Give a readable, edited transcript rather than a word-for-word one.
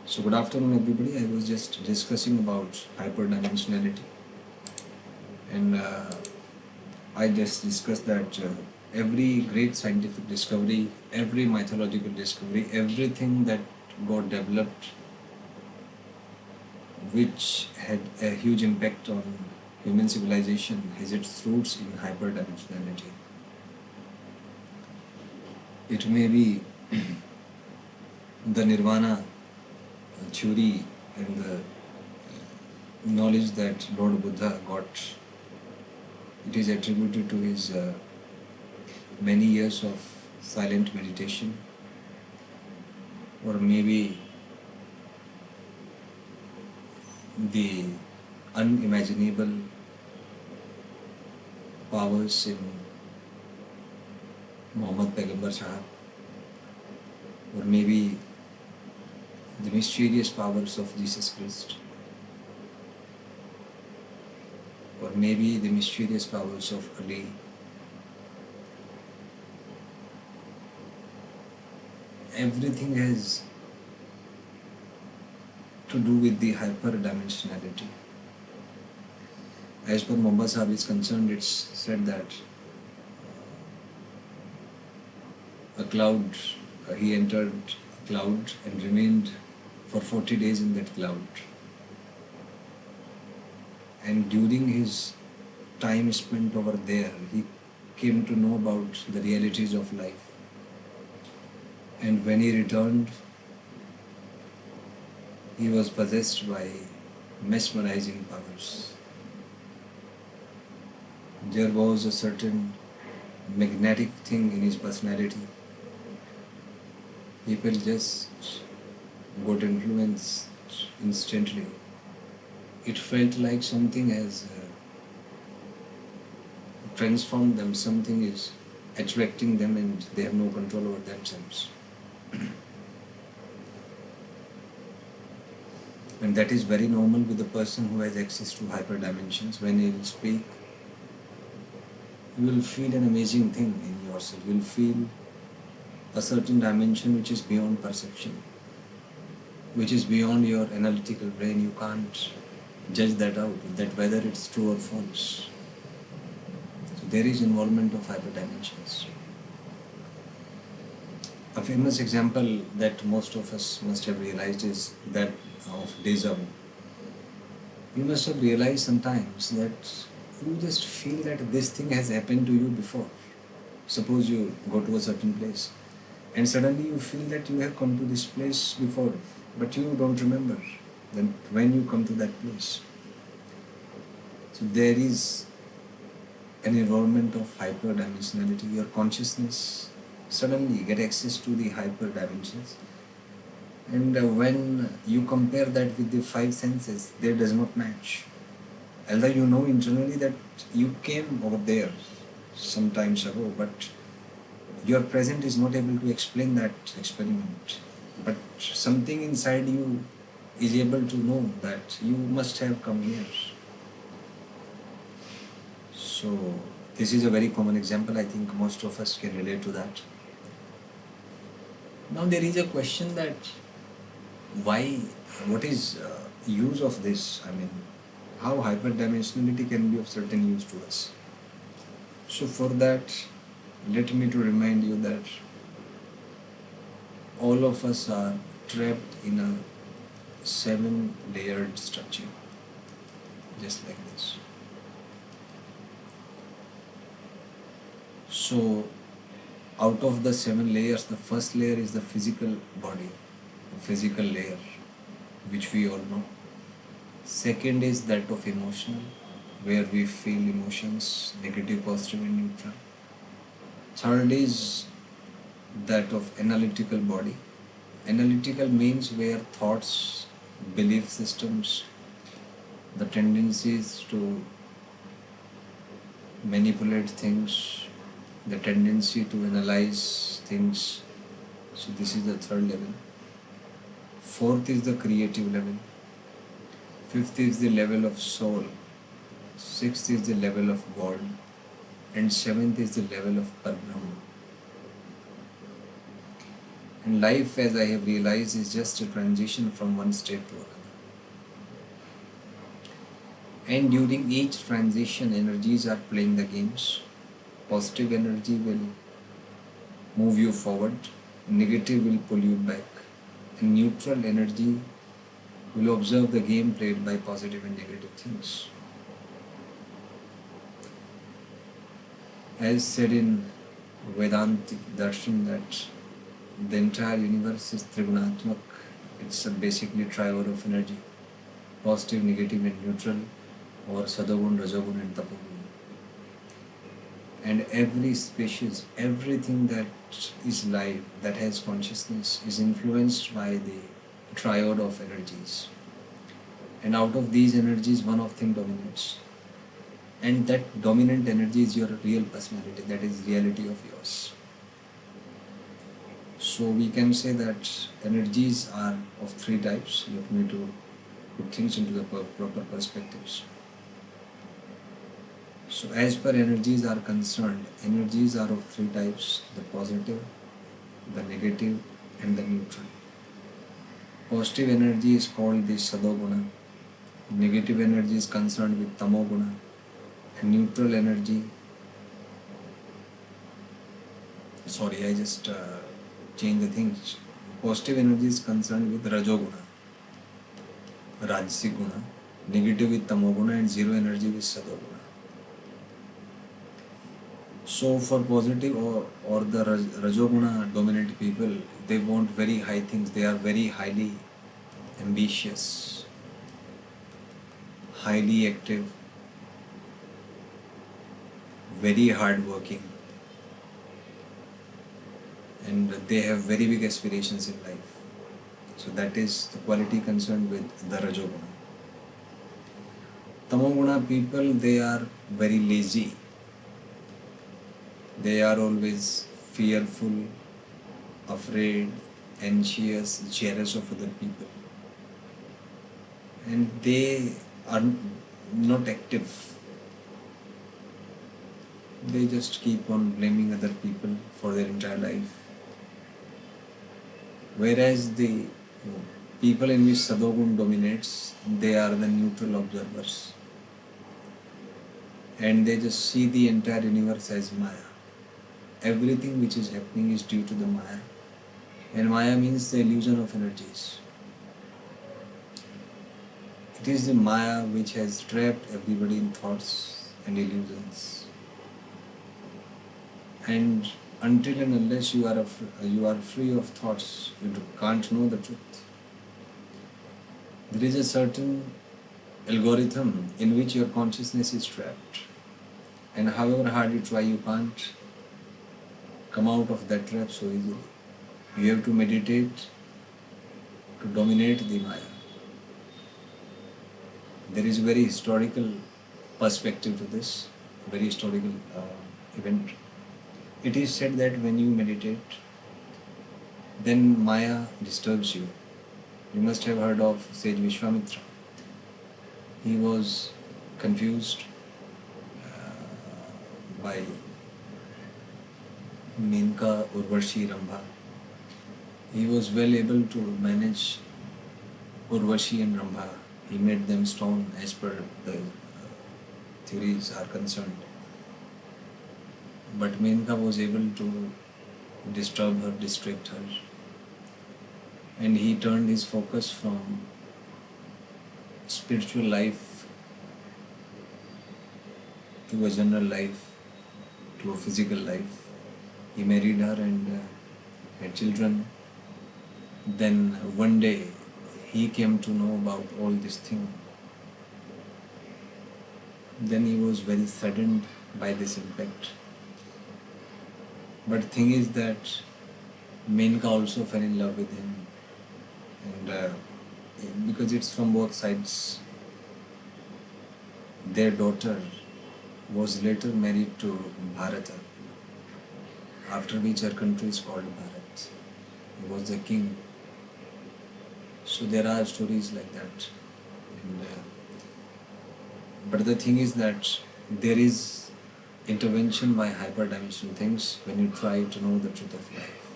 So good afternoon everybody. I was just discussing about hyperdimensionality, and I just discussed that every great scientific discovery, every mythological discovery, everything that got developed which had a huge impact on human civilization has its roots in hyperdimensionality. It may be the nirvana theory and the knowledge that Lord Buddha got. It is attributed to his many years of silent meditation, or maybe the unimaginable powers in Muhammad Paigambar Sahab, or maybe the mysterious powers of Jesus Christ, or maybe the mysterious powers of Ali. Everything has to do with the hyperdimensionality. As per Muhammad Sahib is concerned, it's said that a cloud, he entered a cloud and remained for 40 days in that cloud. And during his time spent over there, he came to know about the realities of life. And when he returned, he was possessed by mesmerizing powers. There was a certain magnetic thing in his personality. People just got influenced instantly. It felt like something has transformed them, something is attracting them and they have no control over themselves. And that is very normal with a person who has access to hyperdimensions. When he will speak, you will feel an amazing thing in yourself. You will feel a certain dimension which is beyond perception, which is beyond your analytical brain. You can't judge that out, that whether it's true or false. So there is involvement of hyperdimensions. A famous example that most of us must have realized is that of déjà vu. You must have realized sometimes that you just feel that this thing has happened to you before. Suppose you go to a certain place and suddenly you feel that you have come to this place before, but you don't remember then when you come to that place. So there is an involvement of hyperdimensionality. Your consciousness suddenly get access to the hyperdimensions, and when you compare that with the five senses, they does not match. Although you know internally that you came over there some times ago, but your present is not able to explain that experiment. But something inside you is able to know that you must have come here. So this is a very common example. I think most of us can relate to that. Now there is a question that what is use of this? I mean, how hyperdimensionality can be of certain use to us. So for that, let me to remind you that all of us are trapped in a 7-layered structure, just like this. So out of the 7 layers, the first layer is the physical body, the physical layer, which we all know. Second is that of emotional, where we feel emotions, negative, positive and neutral. Third is that of analytical body. Analytical means where thoughts, belief systems, the tendencies to manipulate things, the tendency to analyze things. So this is the third level. Fourth is the creative level. Fifth is the level of soul. Sixth is the level of God. And seventh is the level of Parbrahma. And life, as I have realized, is just a transition from one state to another. And during each transition, energies are playing the games. Positive energy will move you forward, negative will pull you back, and neutral energy will observe the game played by positive and negative things. As said in Vedantic Darshan, that the entire universe is Trigunatmak. It's a basically triode of energy, positive, negative and neutral, or Sadogun, Rajogun and Tapogun. And every species, everything that is live, that has consciousness, is influenced by the triode of energies. And out of these energies, one of them dominates. And that dominant energy is your real personality, that is reality of yours. So we can say that energies are of three types. Let me to put things into the proper perspectives. So as per energies are concerned, energies are of three types: the positive, the negative and the neutral. Positive energy is called the Sadoguna, negative energy is concerned with Tamoguna, and neutral energy, sorry, I just changed the things. Positive energy is concerned with Rajoguna, Rajasic Guna, negative with Tamoguna, and zero energy with Sadoguna. So for positive or the Rajoguna dominant people, they want very high things. They are very highly ambitious, highly active, very hard working, and they have very big aspirations in life. So that is the quality concerned with the Rajoguna. Tamoguna people, they are very lazy. They are always fearful, afraid, anxious, jealous of other people. And they are not active. They just keep on blaming other people for their entire life. Whereas the people in which Sadogun dominates, they are the neutral observers. And they just see the entire universe as Maya. Everything which is happening is due to the Maya. And Maya means the illusion of energies. It is the Maya which has trapped everybody in thoughts and illusions. And until and unless you are free of thoughts, you can't know the truth. There is a certain algorithm in which your consciousness is trapped. And however hard you try, you can't come out of that trap so easily. You have to meditate to dominate the Maya. There is a very historical perspective to this, very historical event. It is said that when you meditate, then Maya disturbs you. You must have heard of sage Vishvamitra. He was confused by Menka, Urvashi, Rambha. He was well able to manage Urvashi and Rambha. He made them strong as per the theories are concerned. But Menka was able to disturb her, distract her. And he turned his focus from spiritual life to a general life, to a physical life. He married her and had children. Then one day he came to know about all this thing. Then he was very saddened by this impact. But thing is that Menka also fell in love with him, and because it's from both sides. Their daughter was later married to Bharata, after which her country is called Bharat. He was the king. So there are stories like that. And, but the thing is that there is intervention by hyper-dimensional things when you try to know the truth of life.